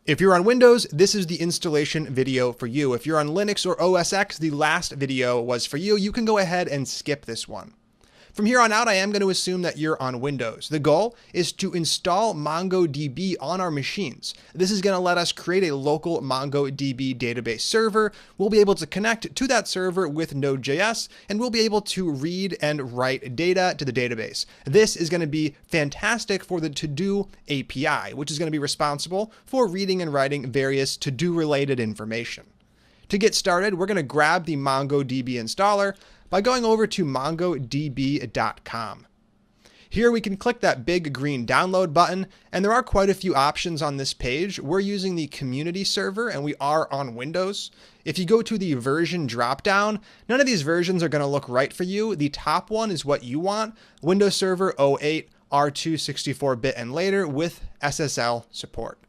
If you're on Windows, this is the installation video for you. If you're on Linux or OS X, the last video was for you. You can go ahead and skip this one. From here on out, I am going to assume that you're on Windows. The goal is to install MongoDB on our machines. This is going to let us create a local MongoDB database server. We'll be able to connect to that server with Node.js, and we'll be able to read and write data to the database. This is going to be fantastic for the To-Do API, which is going to be responsible for reading and writing various to-do related information. To get started, we're going to grab the MongoDB installer by going over to mongodb.com. Here we can click that big green download button, and there are quite a few options on this page. We're using the community server and we are on Windows. If you go to the version dropdown, none of these versions are going to look right for you. The top one is what you want, Windows Server 08, R2 64-bit and later with SSL support.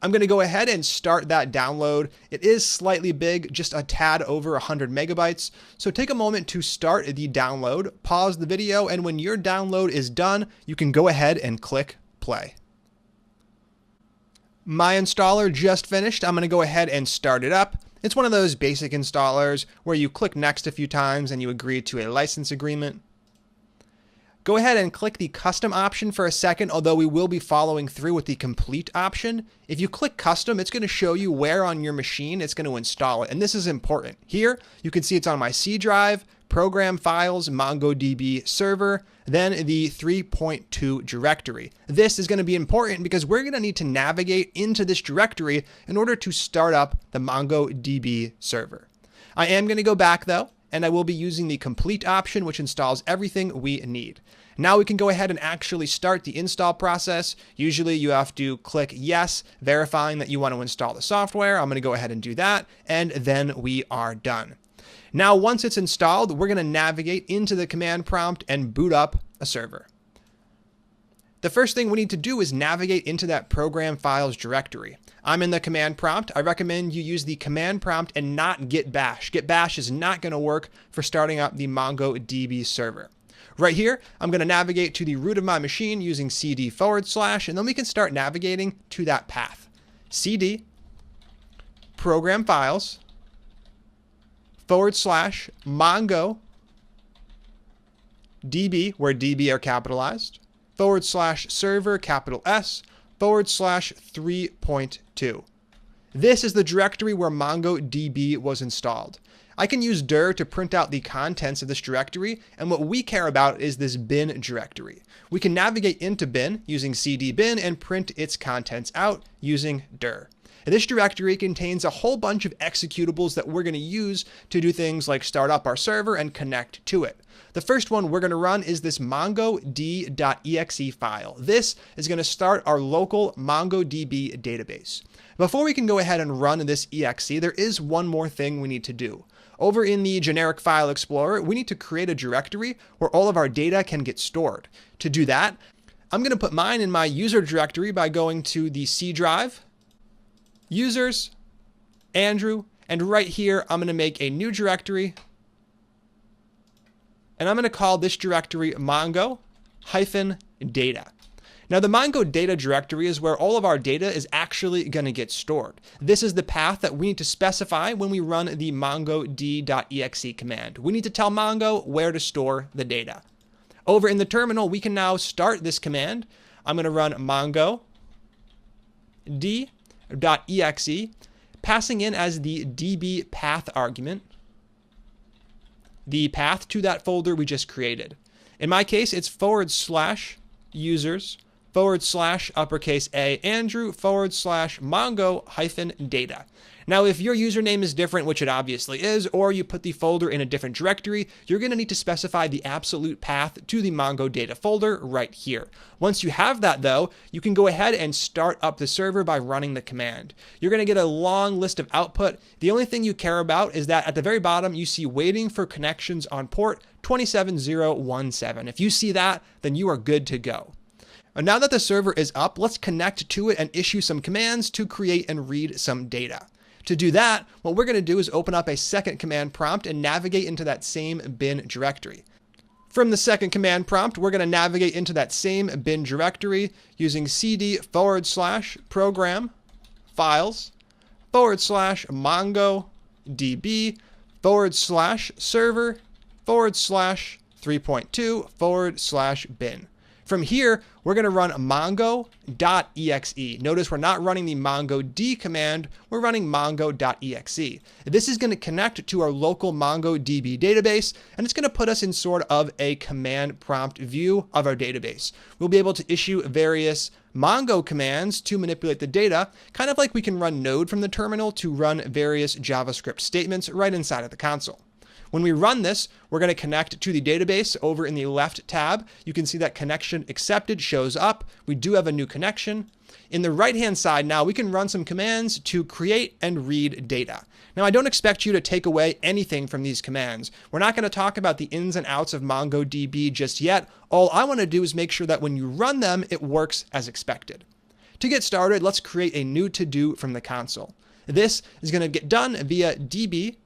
I'm going to go ahead and start that download. It is slightly big, just a tad over 100 megabytes. So take a moment to start the download, pause the video, and when your download is done, you can go ahead and click play. My installer just finished. I'm going to go ahead and start it up. It's one of those basic installers where you click next a few times and you agree to a license agreement. Go ahead and click the custom option for a second, although we will be following through with the complete option. If you click custom, it's going to show you where on your machine it's going to install it. And this is important. Here, you can see it's on my C drive, program files, MongoDB server, then the 3.2 directory. This is going to be important because we're going to need to navigate into this directory in order to start up the MongoDB server. I am going to go back though, and I will be using the complete option, which installs everything we need. Now we can go ahead and actually start the install process. Usually you have to click yes, verifying that you want to install the software. I'm going to go ahead and do that, and then we are done. Now, once it's installed, we're going to navigate into the command prompt and boot up a server. The first thing we need to do is navigate into that program files directory. I'm in the command prompt. I recommend you use the command prompt and not git bash. Git bash is not going to work for starting up the MongoDB server. Right here, I'm going to navigate to the root of my machine using cd / and then we can start navigating to that path. cd program files / MongoDB, where DB are capitalized, / server, capital S, / 3.2. This is the directory where MongoDB was installed. I can use dir to print out the contents of this directory, and what we care about is this bin directory. We can navigate into bin using cd bin and print its contents out using dir. And this directory contains a whole bunch of executables that we're going to use to do things like start up our server and connect to it. The first one we're going to run is this mongodb.exe file. This is going to start our local MongoDB database. Before we can go ahead and run this exe, there is one more thing we need to do. Over in the generic file explorer, we need to create a directory where all of our data can get stored. To do that, I'm going to put mine in my user directory by going to the C drive, users, Andrew, and right here, I'm going to make a new directory. And I'm going to call this directory Mongo-data. Now the Mongo data directory is where all of our data is actually going to get stored. This is the path that we need to specify when we run the mongod.exe command. We need to tell Mongo where to store the data. Over in the terminal, we can now start this command. I'm going to run mongo-d.exe, passing in as the db path argument the path to that folder we just created. In my case, it's / users / uppercase A Andrew / Mongo-data. Now, if your username is different, which it obviously is, or you put the folder in a different directory, you're going to need to specify the absolute path to the Mongo data folder right here. Once you have that, though, you can go ahead and start up the server by running the command. You're going to get a long list of output. The only thing you care about is that at the very bottom, you see waiting for connections on port 27017. If you see that, then you are good to go. And now that the server is up, let's connect to it and issue some commands to create and read some data. To do that, what we're going to do is open up a second command prompt and navigate into that same bin directory. From the second command prompt, we're going to navigate into that same bin directory using cd / program files / MongoDB / server / 3.2 / bin. From here, we're going to run mongo.exe. Notice we're not running the MongoD command, we're running mongo.exe. This is going to connect to our local MongoDB database, and it's going to put us in sort of a command prompt view of our database. We'll be able to issue various Mongo commands to manipulate the data, kind of like we can run node from the terminal to run various JavaScript statements right inside of the console. When we run this, we're going to connect to the database over in the left tab. You can see that connection accepted shows up. We do have a new connection. In the right-hand side now, we can run some commands to create and read data. Now, I don't expect you to take away anything from these commands. We're not going to talk about the ins and outs of MongoDB just yet. All I want to do is make sure that when you run them, it works as expected. To get started, let's create a new to-do from the console. This is going to get done via db.todos.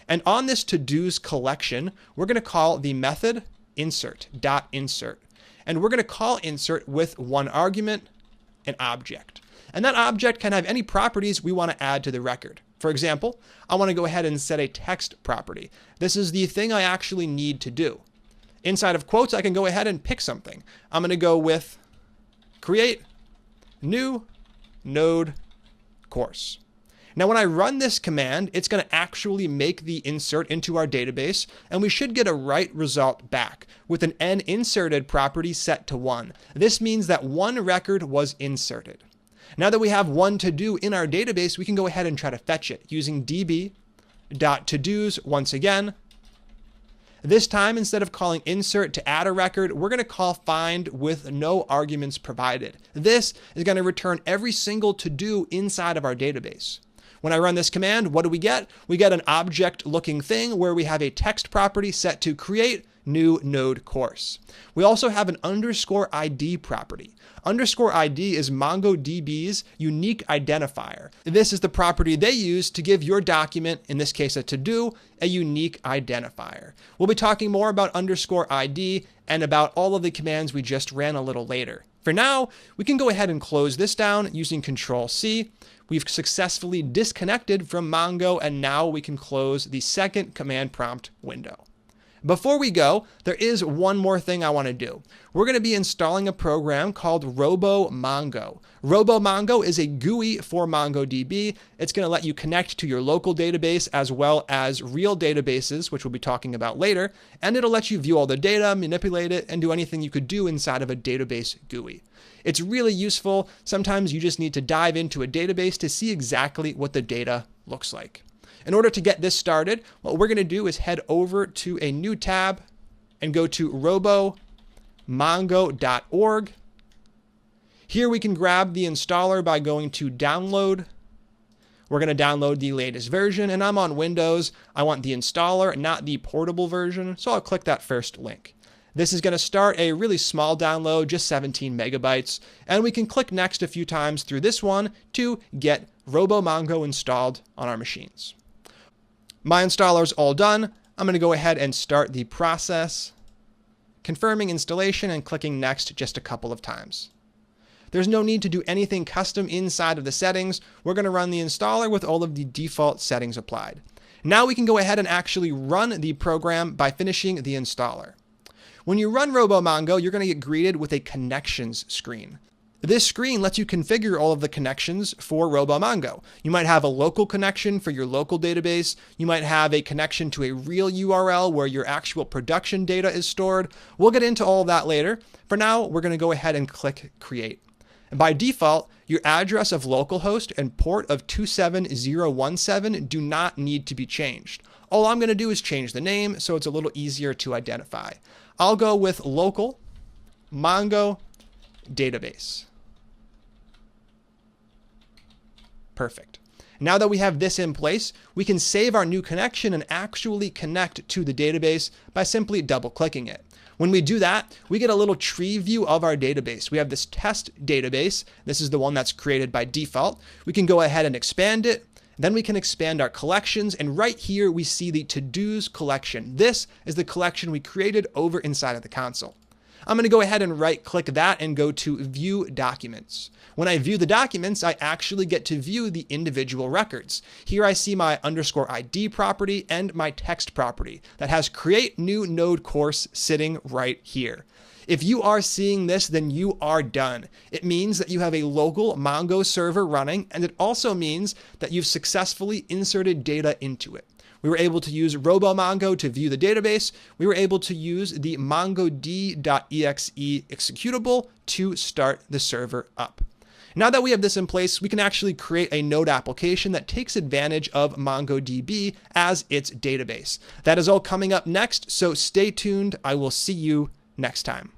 And on this to-dos collection, we're going to call the method insert.insert. And we're going to call insert with one argument, an object. And that object can have any properties we want to add to the record. For example, I want to go ahead and set a text property. This is the thing I actually need to do. Inside of quotes, I can go ahead and pick something. I'm going to go with create new node course. Now, when I run this command, it's going to actually make the insert into our database, and we should get a right result back with an n-inserted property set to 1. This means that one record was inserted. Now that we have one to-do in our database, we can go ahead and try to fetch it using db.todos once again. This time, instead of calling insert to add a record, we're going to call find with no arguments provided. This is going to return every single to-do inside of our database. When I run this command, what do we get? We get an object-looking thing where we have a text property set to create new node course. We also have an underscore ID property. Underscore ID is MongoDB's unique identifier. This is the property they use to give your document, in this case a to-do, a unique identifier. We'll be talking more about underscore ID and about all of the commands we just ran a little later. For now, we can go ahead and close this down using Control-C. We've successfully disconnected from Mongo, and now we can close the second command prompt window. Before we go, there is one more thing I want to do. We're going to be installing a program called Robomongo. Robomongo is a GUI for MongoDB. It's going to let you connect to your local database as well as real databases, which we'll be talking about later, and it'll let you view all the data, manipulate it, and do anything you could do inside of a database GUI. It's really useful. Sometimes you just need to dive into a database to see exactly what the data looks like. In order to get this started, what we're going to do is head over to a new tab and go to robomongo.org. Here we can grab the installer by going to download. We're going to download the latest version, and I'm on Windows. I want the installer, not the portable version, so I'll click that first link. This is going to start a really small download, just 17 megabytes, and we can click next a few times through this one to get Robomongo installed on our machines. My installer's all done. I'm going to go ahead and start the process, confirming installation and clicking next just a couple of times. There's no need to do anything custom inside of the settings. We're going to run the installer with all of the default settings applied. Now we can go ahead and actually run the program by finishing the installer. When you run Robomongo, you're going to get greeted with a connections screen. This screen lets you configure all of the connections for Robomongo. You might have a local connection for your local database. You might have a connection to a real URL where your actual production data is stored. We'll get into all of that later. For now, we're going to go ahead and click Create. And by default, your address of localhost and port of 27017 do not need to be changed. All I'm going to do is change the name so it's a little easier to identify. I'll go with local Mongo database. Perfect. Now that we have this in place, we can save our new connection and actually connect to the database by simply double-clicking it. When we do that, we get a little tree view of our database. We have this test database. This is the one that's created by default. We can go ahead and expand it. Then we can expand our collections, and right here we see the to-dos collection. This is the collection we created over inside of the console. I'm going to go ahead and right click that and go to View Documents. When I view the documents, I actually get to view the individual records. Here I see my _ID property and my text property that has Create New Node Course sitting right here. If you are seeing this, then you are done. It means that you have a local Mongo server running, and it also means that you've successfully inserted data into it. We were able to use Robomongo to view the database. We were able to use the MongoD.exe executable to start the server up. Now that we have this in place, we can actually create a node application that takes advantage of MongoDB as its database. That is all coming up next, so stay tuned. I will see you next time.